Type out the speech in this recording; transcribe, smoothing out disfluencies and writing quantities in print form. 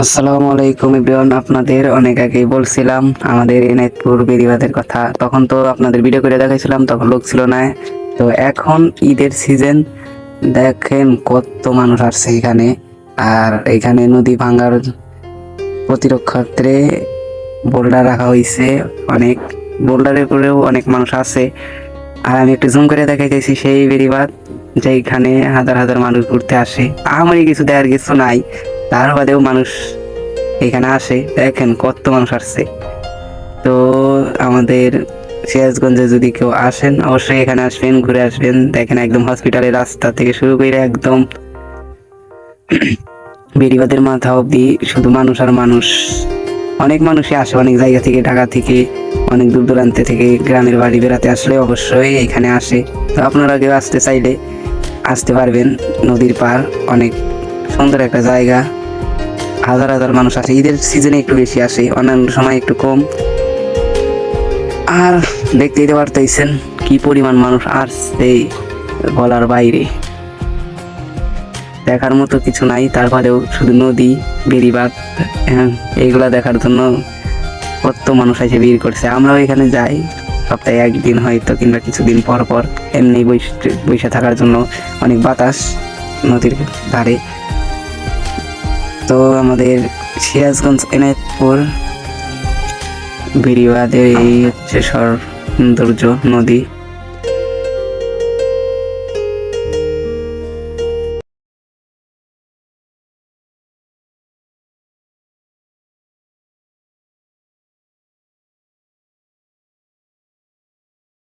আসসালামু আলাইকুম এভরিওয়ান। আপনাদের অনেক আগেই বলছিলাম আমাদের এনায়েতপুর বেড়িবাঁধের কথা। তখন তো আপনাদের ভিডিও করে দেখাইছিলাম, তখন লোক ছিল না। তো এখন ঈদের সিজন, দেখেন কত মানুষ আসছে এখানে। আর এখানে নদী ভাঙার প্রতিরক্ষার্থে বোল্ডার রাখা হয়েছে অনেক। বোল্ডারের উপরেও অনেক মানুষ আছে। আর আমি একটু জুম করে দেখাইতেছি সেই বেড়িবাঁধ, যেখানে হাজার হাজার মানুষ ঘুরতে আসে। আমারই কিছু দেওয়ার কিছু নাই, তার বাদেও মানুষ এখানে আসে। দেখেন কত মানুষ আসছে। তো আমাদের সিরাজগঞ্জে যদি কেউ আসেন, অবশ্যই এখানে আসবেন, ঘুরে আসবেন। দেখেন একদম হসপিটালের রাস্তা থেকে শুরু করে একদম বেড়িবাঁধের মাথা অব্দি শুধু মানুষ আর মানুষ। অনেক মানুষই আসে অনেক জায়গা থেকে, ঢাকা থেকে, অনেক দূর দূরান্ত থেকে গ্রামের বাড়ি বেড়াতে আসলে অবশ্যই এখানে আসে। তো আপনারা কেউ আসতে চাইলে আসতে পারবেন। নদীর পার অনেক সুন্দর একটা জায়গা। হাজার হাজার মানুষ আসে, ঈদের সিজনে একটু বেশি আসে, অন্যান্য সময় একটু কম। আর দেখতেই তো পারতেছেন কি পরিমাণ মানুষ আসছে, বলার বাইরে। দেখার মতো কিছু নাই, তারপরেও শুধু নদী, বেড়িবাঁধ, এইগুলা দেখার জন্য কত মানুষ এসে ভিড় করছে। আমরাও এখানে যাই সপ্তাহে একদিন হয়তো, কিংবা কিছুদিন পর পর, এমনি বসে থাকার জন্য। অনেক বাতাস নদীর ধারে। তো আমাদের সিরাজগঞ্জ এনায়েতপুর বেড়িবাঁধে এই হচ্ছে সৌন্দর্য নদী।